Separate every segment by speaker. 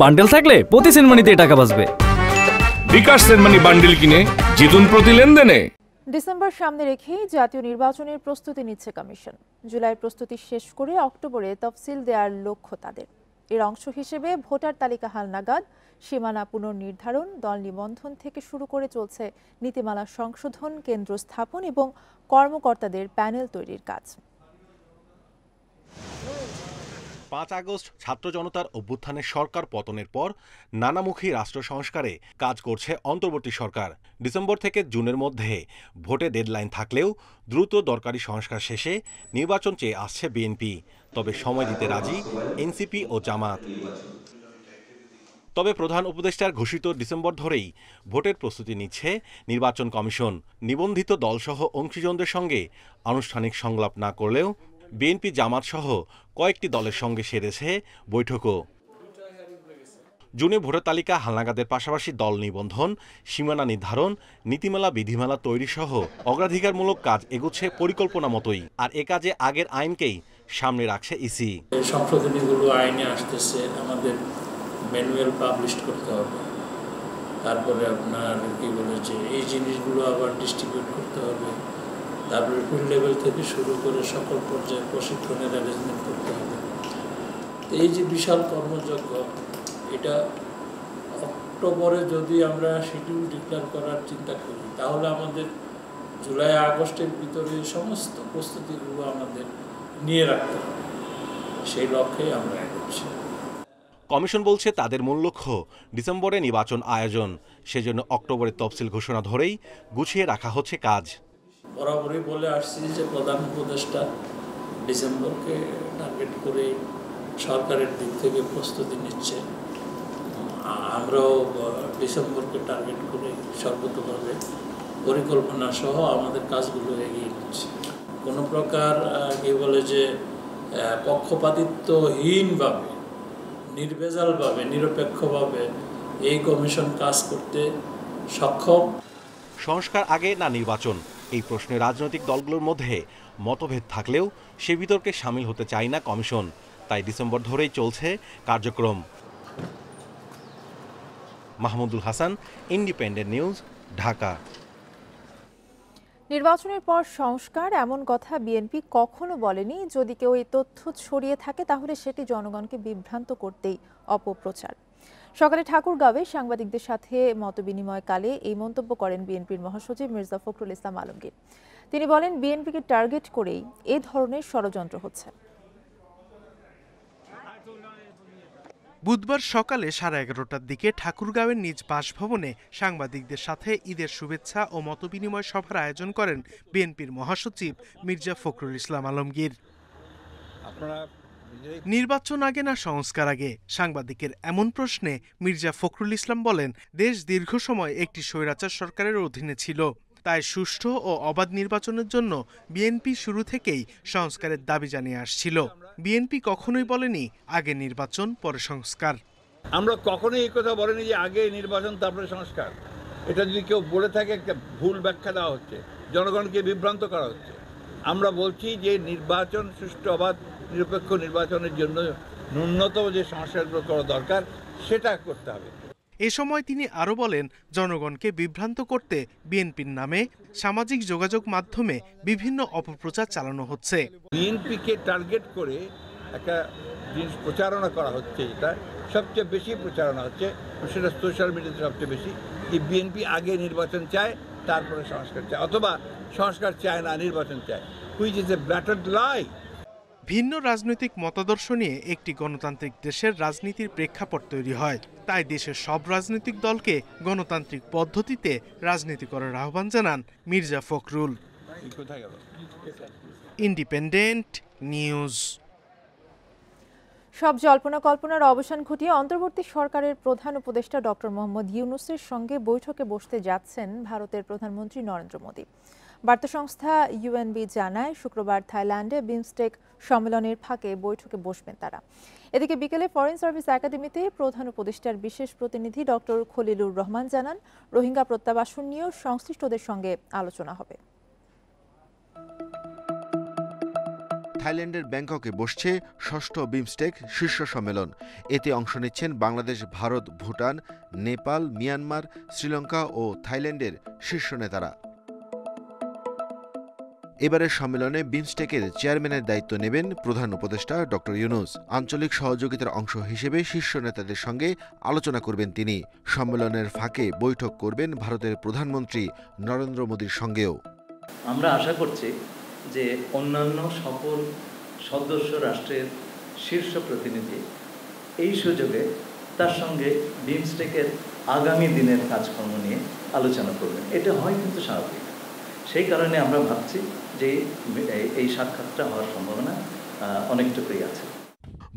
Speaker 1: Bundle থাকলে প্রতি সেনমানিতে টাকা বাঁচবে।
Speaker 2: বিকাশ সেনমানি বান্ডেল কিনে জিতুন প্রতি লেনদেনে।
Speaker 3: ডিসেম্বর সামনে রেখে জাতীয় নির্বাচনের প্রস্তুতি নিচ্ছে কমিশন। জুলাই প্রস্তুতি শেষ করে অক্টোবরে তফসিল দেওয়ার লক্ষ্য তাদের। এর অংশ হিসেবে ভোটার তালিকা হালনাগাদ, সীমানা পুনর্নির্ধারণ, দল নিবন্ধন থেকে শুরু করে চলছে নীতিমালা সংশোধন, কেন্দ্র স্থাপন এবং কর্মকর্তাদের প্যানেল তৈরির কাজ।
Speaker 4: ৫ আগস্ট ছাত্র জনতার অভ্যুত্থানে সরকার পতনের পর নানামুখী রাষ্ট্র সংস্কারে কাজ করছে অন্তর্বর্তী সরকার। ডিসেম্বর থেকে জুনের মধ্যে ভোটে ডেডলাইন থাকলেও দ্রুত দরকারি সংস্কার শেষে নির্বাচন চেয়ে আসছে বিএনপি। তবে সময় দিতে রাজি এনসিপি ও জামাত। তবে প্রধান উপদেষ্টার ঘোষিত ডিসেম্বর ধরেই ভোটের প্রস্তুতি নিচ্ছে নির্বাচন কমিশন। নিবন্ধিত দলসহ অংশীজনদের সঙ্গে আনুষ্ঠানিক সংলাপ না করলেও বিএনপি জামাত সহ কয়েকটি দলের সঙ্গে সেরেছে বৈঠকও। জুনে ভোটার তালিকা হালনাগাদের পাশাপাশি দল নিবন্ধন, সীমানা নির্ধারণ, নীতিমালা বিধিমালা তৈরি সহ অগ্রাধিকারমূলক কাজ এগুচ্ছে পরিকল্পনা মতোই। আর এ কাজে আগের আইনকেই সামনে রাখছে ইসি।
Speaker 5: সংশোধনীগুলো আইনে আসতেছে, আমাদের ম্যানুয়াল পাবলিশ করতে হবে, তারপরে আপনার কি বলে যে এই জিনিসগুলো আবার ডিস্ট্রিবিউট করতে হবে, তারপরে ফিল্ড লেভেল থেকে শুরু করে সকল পর্যায়ে প্রশিক্ষণের অ্যারেঞ্জমেন্ট করতে হবে। এই যে বিশাল কর্মযজ্ঞ, এটা অক্টোবরে যদি আমরা শিডিউল ডিক্লেয়ার করার চিন্তা করি তাহলে আমাদের জুলাই আগস্টের ভিতরে সমস্ত প্রস্তুতিগুলো আমাদের নিয়ে রাখতে হবে। সেই লক্ষ্যে আমরা এগোচ্ছি।
Speaker 4: কমিশন বলছে তাদের মূল লক্ষ্য ডিসেম্বরে নির্বাচন আয়োজন। সেজন্য অক্টোবরে তফসিল ঘোষণা ধরেই গুছিয়ে রাখা হচ্ছে কাজ।
Speaker 5: বরাবরই বলে আসছি যে প্রধান উপদেষ্টা ডিসেম্বরকে টার্গেট করে সরকারের দিক থেকে প্রস্তুতি নিচ্ছে। আমরাও ডিসেম্বরকে টার্গেট করে সর্বতভাবে পরিকল্পনা সহ আমাদের কাজগুলো এগিয়ে নিচ্ছি। কোনো প্রকার কি বলে যে পক্ষপাতিত্বহীনভাবে, নির্ভেজালভাবে, নিরপেক্ষভাবে এই কমিশন কাজ করতে সক্ষম।
Speaker 4: সংস্কার আগে না নির্বাচন, এই প্রশ্নে রাজনৈতিক দলগুলোর মধ্যে মতভেদ থাকলেও সে বিতর্কে সামিল হতে চায় না কমিশন। তাই ডিসেম্বর ধরেই চলছে কার্যক্রম। Mahmudul Hasan, independent news, Dhaka.
Speaker 3: নির্বাচনের পর সংস্কার এমন কথা বিএনপি কখনো বলেনি। যদি কেউ এই তথ্য ছড়িয়ে থাকে তাহলে সেটি জনগণকে বিভ্রান্ত করতেই অপপ্রচার। সকালে ঠাকুরগাঁওয়ে সাংবাদিকদের সাথে মতবিনিময়কালে এই মন্তব্য করেন বিএনপির মহাসচিব মির্জা ফখরুল ইসলাম আলমগীর। তিনি বলেন, বিএনপিকে টার্গেট করেই এ ধরনের ষড়যন্ত্র হচ্ছে।
Speaker 6: বুধবার সকালে 11:30টার দিকে ঠাকুরগাঁওয়ের নিজ বাসভবনে সাংবাদিকদের সাথে ঈদের শুভেচ্ছা ও মতবিনিময় সভার আয়োজন করেন বিএনপির মহাসচিব মির্জা ফখরুল ইসলাম আলমগীর। নির্বাচন আগে না সংস্কার আগে, সাংবাদিকের এমন প্রশ্নে মির্জা ফখরুল ইসলাম বলেন, দেশ দীর্ঘ সময় একটি স্বৈরাচার সরকারের অধীনে ছিল। তাই সুষ্ঠু ও অবাধ নির্বাচনের জন্য বিএনপি শুরু থেকেই সংস্কারের দাবি জানিয়ে আসছিল। বিএনপি কখনোই বলেনি আগে নির্বাচন পরে সংস্কার।
Speaker 7: আমরা কখনোই এই কথা বলিনি যে আগে নির্বাচন তারপরে সংস্কার। এটা যদি কেউ বলে থাকে একটা ভুল ব্যাখ্যা দেওয়া হচ্ছে, জনগণকে বিভ্রান্ত করা হচ্ছে। আমরা বলছি যে নির্বাচন সুষ্ঠু অবাধ নিরপেক্ষ নির্বাচনের জন্য ন্যূনতম যে সংস্কারগুলো করা দরকার সেটা করতে হবে।
Speaker 6: এ সময় তিনি আরও বলেন, জনগণকে বিভ্রান্ত করতে বিএনপির নামে সামাজিক যোগাযোগ মাধ্যমে বিভিন্ন অপপ্রচার চালানো হচ্ছে।
Speaker 7: বিএনপিকে টার্গেট করে একটা জিনিস প্রচারণা করা হচ্ছে, এটা সবচেয়ে বেশি প্রচারণা হচ্ছে, সেটা সোশ্যাল মিডিয়াতে সবচেয়ে বেশি, যে বিএনপি আগে নির্বাচন চায় তারপরে সংস্কার চায়, অথবা সংস্কার চায় না নির্বাচন চায়, হুইচ ইজ এ ব্ল্যাটার্ড লাই।
Speaker 6: ভিন্ন রাজনৈতিক মতাদর্শ নিয়ে একটি গণতান্ত্রিক দেশের রাজনীতির প্রেক্ষাপট তৈরি হয়। তাই দেশের সব রাজনৈতিক দলকে গণতান্ত্রিক পদ্ধতিতে রাজনীতি করার আহ্বান জানান মির্জা ফখরুল। Independent news.
Speaker 3: সব জল্পনা কল্পনার অবসান ঘটিয়ে অন্তর্বর্তী সরকারের প্রধান উপদেষ্টা ডক্টর মোহাম্মদ ইউনূসের সঙ্গে বৈঠকে বসতে যাচ্ছেন ভারতের প্রধানমন্ত্রী নরেন্দ্র মোদী। বার্তা সংস্থা ইউএনবি জানায়, শুক্রবার থাইল্যান্ডে বিমস্টেক সম্মেলনের ফাঁকে বৈঠকে বসবেন তারা। এদিকে বিকেলে ফরেন সার্ভিস একাডেমিতে প্রধান উপদেষ্টার বিশেষ প্রতিনিধি ডক্টর খলিলুর রহমান জানান, রোহিঙ্গা প্রত্যাবাসন নিয়েও সংশ্লিষ্টদের সঙ্গে আলোচনা হবে।
Speaker 8: থাইল্যান্ডের ব্যাংককে বসছে ষষ্ঠ বিমস্টেক শীর্ষ সম্মেলন। এতে অংশ নিচ্ছেন বাংলাদেশ, ভারত, ভুটান, নেপাল, মিয়ানমার, শ্রীলঙ্কা ও থাইল্যান্ডের শীর্ষ নেতারা। এবারের সম্মেলনে বিমস্টেকের চেয়ারম্যানের দায়িত্ব নেবেন প্রধান উপদেষ্টা ডক্টর ইউনূস। আঞ্চলিক সহযোগিতার অংশ হিসেবে শীর্ষ নেতাদের সঙ্গে আলোচনা করবেন তিনি। সম্মেলনের ফাঁকে বৈঠক করবেন ভারতের প্রধানমন্ত্রী নরেন্দ্র মোদীর সঙ্গেও।
Speaker 9: আমরা আশা করছি যে অন্যান্য সকল সদস্য রাষ্ট্রের শীর্ষ প্রতিনিধি এই সুযোগে তার সঙ্গে বিমস্টেকের আগামী দিনের কাজকর্ম নিয়ে আলোচনা করবেন। এটা হয় কিন্তু স্বাভাবিক। সেই কারণে আমরা ভাবছি যে এই সাক্ষাৎটা হওয়ার সম্ভাবনা অনেকটুকুই আছে।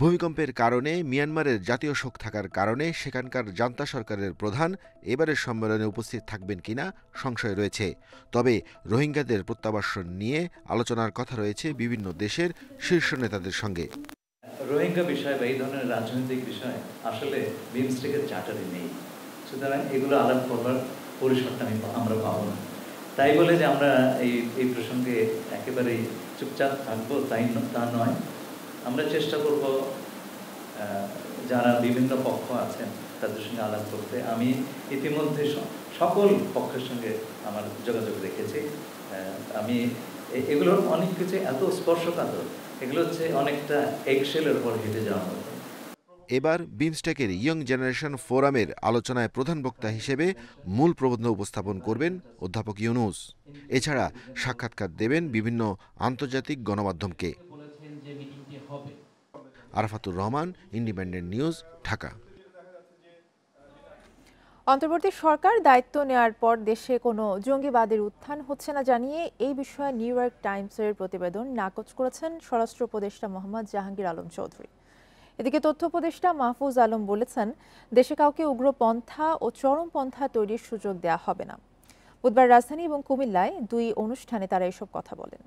Speaker 8: ভূমিকম্পের কারণে মিয়ানমারের জাতীয় শোক থাকার কারণে সেখানকার জান্তা সরকারের প্রধান এবারের সম্মেলনে উপস্থিত থাকবেন কিনা সংশয় রয়েছে। তবে রোহিঙ্গাদের প্রত্যাবাসন নিয়ে আলোচনার কথা রয়েছে বিভিন্ন দেশের শীর্ষ নেতাদের সঙ্গে।
Speaker 9: রোহিঙ্গা বিষয় বা এই ধরনের রাজনৈতিক বিষয় আসলে বিমস্টেকের চার্টারে নেই, সুতরাং এগুলো আলাপ করবার পরিসরটা আমরা পাবো না। তাই বলে যে আমরা এই প্রসঙ্গে একেবারেই চুপচাপ থাকবো তা নয়। আমরা চেষ্টা করব যারা বিভিন্ন পক্ষ আছেন তাদের সঙ্গে আলাপ করতে। আমি ইতিমধ্যে সকল পক্ষের সঙ্গে আমার যোগাযোগ রেখেছি। আমি এগুলোর অনেক কিছু এত স্পর্শকাতর, এগুলো হচ্ছে অনেকটা এগশেলের উপর হেঁটে যাওয়া মতো।
Speaker 8: এবার বিমস্টেকের ইয়ং জেনারেশন ফোরামের আলোচনায় প্রধান বক্তা হিসেবে মূল প্রবন্ধ উপস্থাপন করবেন অধ্যাপক ইউনূস। এছাড়া সাক্ষাৎকার দেবেন বিভিন্ন আন্তর্জাতিক গণমাধ্যমকে। Arafatur Rahman, independent news, Dhaka.
Speaker 3: অন্তর্বর্তী সরকার দায়িত্ব নেওয়ার পর দেশে কোনো জঙ্গিবাদের উত্থান হচ্ছে না জানিয়ে এই বিষয়ে নিউ ইয়র্ক টাইমসের প্রতিবেদন নাকচ করেছেন স্বরাষ্ট্র উপদেষ্টা মোহাম্মদ জাহাঙ্গীর আলম চৌধুরী। এদিকে তথ্য উপদেষ্টা মাহফুজ আলম বলেছেন, দেশে কাউকে উগ্রপন্থা ও চরমপন্থা তৈরির সুযোগ দেওয়া হবে না। বুধবার রাজধানী এবং কুমিল্লায় দুই অনুষ্ঠানে তারা এসব কথা বলেন।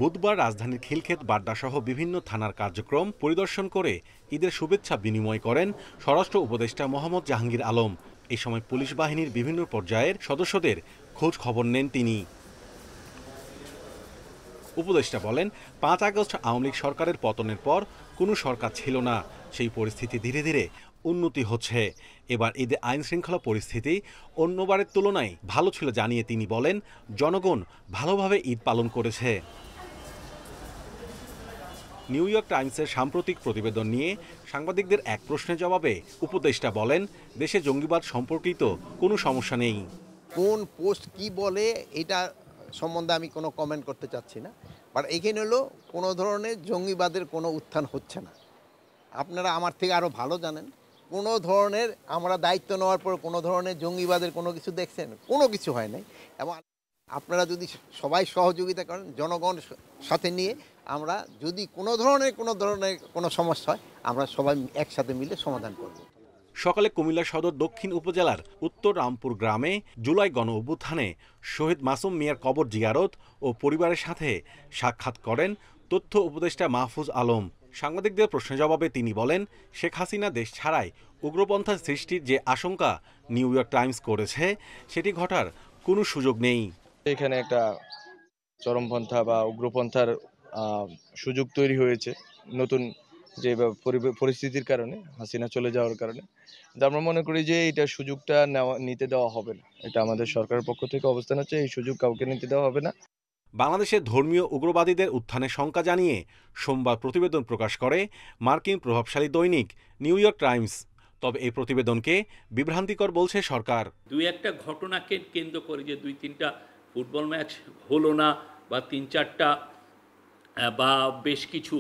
Speaker 4: বুধবার রাজধানীর খিলক্ষেত, বাড্ডাসহ বিভিন্ন থানার কার্যক্রম পরিদর্শন করে ঈদের শুভেচ্ছা বিনিময় করেন স্বরাষ্ট্র উপদেষ্টা মোহাম্মদ জাহাঙ্গীর আলম। এই সময় পুলিশ বাহিনীর বিভিন্ন পর্যায়ের সদস্যদের খোঁজ খবর নেন তিনি। উপদেষ্টা বলেন, 5 আগস্ট আওয়ামী লীগ সরকারের পতনের পর কোনো সরকার ছিল না। সেই পরিস্থিতি ধীরে ধীরে উন্নতি হচ্ছে। এবার ঈদে আইন শৃঙ্খলা পরিস্থিতি অন্যবারের তুলনায় ভালো ছিল জানিয়ে তিনি বলেন, জনগণ ভালোভাবে ঈদ পালন করেছে। নিউ ইয়র্ক টাইমসের সাম্প্রতিক প্রতিবেদন নিয়ে সাংবাদিকদের এক প্রশ্নের জবাবে উপদেষ্টা বলেন, দেশে জঙ্গিবাদ সম্পর্কিত কোনো সমস্যা নেই।
Speaker 10: কোন পোস্ট কি বলে এটা সম্বন্ধে আমি কোনো কমেন্ট করতে চাচ্ছি না, বাট এখানে হলো কোনো ধরনের জঙ্গিবাদের কোনো উত্থান হচ্ছে না। আপনারা আমার থেকে আরও ভালো জানেন, কোনো ধরনের আমরা দায়িত্ব নেওয়ার পর কোনো ধরনের জঙ্গিবাদের কোনো কিছু দেখছেন? কোনো কিছু হয় নাই। এবং আপনারা যদি সবাই সহযোগিতা করেন জনগণ সাথে নিয়ে, আমরা যদি কোনো ধরনের কোনো সমস্যা হয় আমরা সবাই একসাথে মিলে সমাধান করব।
Speaker 4: সকালে কুমিল্লা সদর দক্ষিণ উপজেলার উত্তর রামপুর গ্রামে জুলাই গণ অভ্যুত্থানে শহীদ মাসুম মিয়ার কবর জিয়ারত ও পরিবারের সাথে সাক্ষাৎ করেন তথ্য উপদেষ্টা মাহফুজ আলম। সাংবাদিকদের প্রশ্নের জবাবে তিনি বলেন, শেখ হাসিনা দেশ ছাড়াই উগ্রপন্থা সৃষ্টির যে আশঙ্কা নিউ ইয়র্ক টাইমস করেছে সেটি ঘটার কোনো সুযোগ নেই।
Speaker 11: এখানে একটা চরমপন্থা বা উগ্রপন্থার সুযোগ তৈরি হয়েছে নতুন যে পরিস্থিতির কারণে, হাসিনা চলে যাওয়ার কারণে। আমরা মনে করি যে এটা সুযোগটা নিতে দেওয়া হবে না। এটা আমাদের সরকারের পক্ষ থেকে অবস্থান হচ্ছে, এই সুযোগ কাউকে নিতে দেওয়া হবে না।
Speaker 4: বাংলাদেশের ধর্মীয় উগ্রবাদীদের উত্থানের শঙ্কা জানিয়ে সোমবার প্রতিবেদন প্রকাশ করে মার্কিন প্রভাবশালী দৈনিক নিউ ইয়র্ক টাইমস। তবে এই প্রতিবেদনকে বিভ্রান্তিকর বলছে সরকার।
Speaker 5: দুই একটা ঘটনাকে কেন্দ্র করে যে 2-3টা ফুটবল ম্যাচ হলো না, বা 3-4টা বা বেশ কিছু,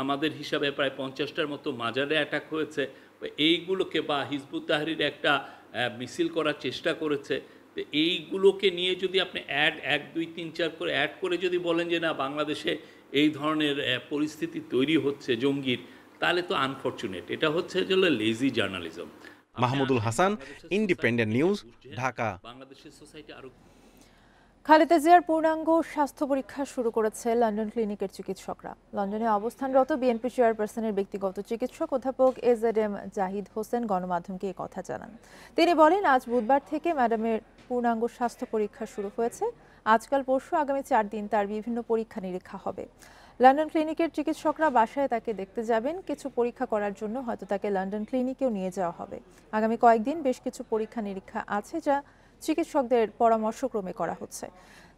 Speaker 5: আমাদের হিসাবে প্রায় 50টার মতো মাজারে অ্যাটাক হয়েছে, এইগুলোকে, বা হিজবুত তাহরির একটা মিছিল করার চেষ্টা করেছে, তো এইগুলোকে নিয়ে যদি আপনি 1, 2, 3, 4 করে অ্যাড করে যদি বলেন যে না বাংলাদেশে এই ধরনের পরিস্থিতি তৈরি হচ্ছে জঙ্গির, তাহলে তো আনফরচুনেট। এটা হচ্ছে যে lazy journalism.
Speaker 4: Mahmudul Hasan, independent news, Dhaka.
Speaker 5: বাংলাদেশের সোসাইটি আরো
Speaker 3: খালেদা জিয়ার পূর্ণাঙ্গ স্বাস্থ্য পরীক্ষা শুরু করেছে লন্ডন ক্লিনিকের চিকিৎসকরা। লন্ডনে অবস্থানরত বিএনপি চেয়ারপারসনের ব্যক্তিগত চিকিৎসক অধ্যাপক এজেডএম জাহিদ হোসেন গণমাধ্যমকে এই কথা জানান। তিনি বলেন, আজ বুধবার থেকে ম্যাডামের পূর্ণাঙ্গ স্বাস্থ্য পরীক্ষা শুরু হয়েছে। আজকাল পরশু আগামী 4 দিন তার বিভিন্ন পরীক্ষা নিরীক্ষা হবে। লন্ডন ক্লিনিকের চিকিৎসকরা বাসায় তাকে দেখতে যাবেন। কিছু পরীক্ষা করার জন্য হয়তো তাকে লন্ডন ক্লিনিকেও নিয়ে যাওয়া হবে। আগামী কয়েকদিন বেশ কিছু পরীক্ষা নিরীক্ষা আছে, যা চিকিৎসকদের পরামর্শক্রমে করা হচ্ছে।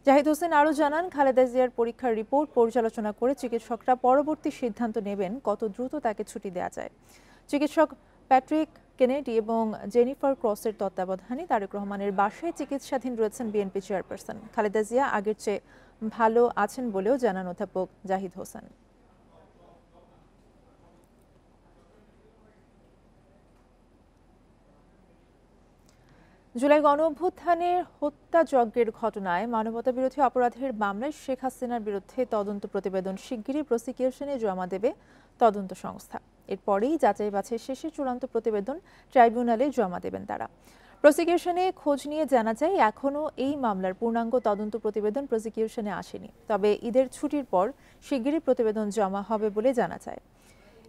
Speaker 3: জাহিদ হোসেন আরও জানান, খালেদা জিয়ার পরীক্ষার রিপোর্ট পর্যালোচনা করে চিকিৎসকরা পরবর্তী সিদ্ধান্ত নেবেন কত দ্রুত তাকে ছুটি দেওয়া যায়। চিকিৎসক প্যাট্রিক কেনেডি এবং জেনিফার ক্রসের তত্ত্বাবধানে তারেক রহমানের বাসায় চিকিৎসাধীন রয়েছেন বিএনপি চেয়ারপারসন। খালেদা জিয়া আগের চেয়ে ভালো আছেন বলেও জানান অধ্যাপক জাহিদ হোসেন। জুলাই গণঅভ্যুত্থানের হত্যাযজ্ঞের ঘটনায় মানবতাবিরোধী অপরাধের মামলায় শেখ হাসিনার বিরুদ্ধে তদন্ত প্রতিবেদন শিগগিরই প্রসিকিউশনে জমা দেবে তদন্ত সংস্থা। এরপরেই যাচাই বাছাই শেষে চূড়ান্ত প্রতিবেদন ট্রাইব্যুনালে জমা দেবেন তারা। প্রসিকিউশনে খোঁজ নিয়ে জানা যায়, এখনও এই মামলার পূর্ণাঙ্গ তদন্ত প্রতিবেদন প্রসিকিউশনে আসেনি। তবে ঈদের ছুটির পর শিগগিরই প্রতিবেদন জমা হবে বলে জানা যায়।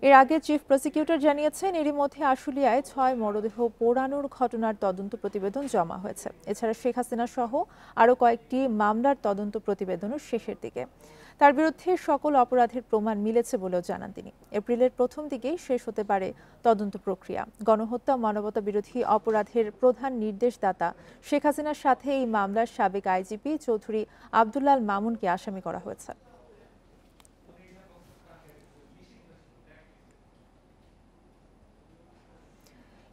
Speaker 3: এর আগে চিফ প্রসিকিউটর জানিয়েছেন, এরই মধ্যে আশুলিয়ায় 6 মরদেহ পোড়ানোর ঘটনার তদন্ত প্রতিবেদন জমা হয়েছে। এছাড়া শেখ হাসিনা সহ আরও কয়েকটি মামলার তদন্ত প্রতিবেদনও শেষের দিকে। তার বিরুদ্ধে সকল অপরাধের প্রমাণ মিলেছে বলেও জানান তিনি। এপ্রিলের প্রথম দিকেই শেষ হতে পারে তদন্ত প্রক্রিয়া। গণহত্যা মানবতা বিরোধী অপরাধের প্রধান নির্দেশদাতা শেখ হাসিনার সাথে এই মামলার সাবেক আইজিপি চৌধুরী আব্দুল্লাল মামুনকে আসামি করা হয়েছে।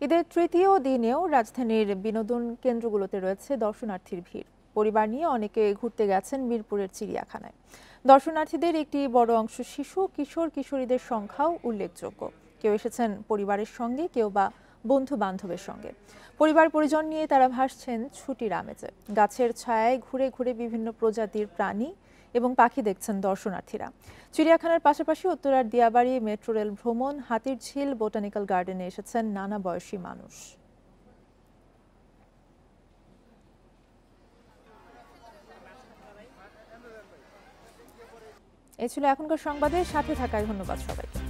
Speaker 3: ঈদের তৃতীয় দিনেও রাজধানীর বিনোদন কেন্দ্রগুলোতে রয়েছে দর্শনার্থীর ভিড়। পরিবার নিয়ে অনেকে ঘুরতে গেছেন মিরপুরের চিড়িয়াখানায়। দর্শনার্থীদের একটি বড় অংশ শিশু, কিশোর কিশোরীদের সংখ্যাও উল্লেখযোগ্য। কেউ এসেছেন পরিবারের সঙ্গে, কেউ বা বন্ধু বান্ধবের সঙ্গে। পরিবার পরিজন নিয়ে তারা ভাসছেন ছুটির আমেজে। গাছের ছায়ায় ঘুরে ঘুরে বিভিন্ন প্রজাতির প্রাণী এবং পাখি দেখছেন দর্শনার্থীরা। চিড়িয়াখানার পাশাপাশি উত্তরার দিয়াবাড়ি মেট্রো রেল ভ্রমণ, হাতির ঝিল, বোটানিক্যাল গার্ডেনে এসেছেন নানা বয়সী মানুষ। এই ছিল এখনকার সংবাদে। সাথে থাকায় ধন্যবাদ সবাইকে।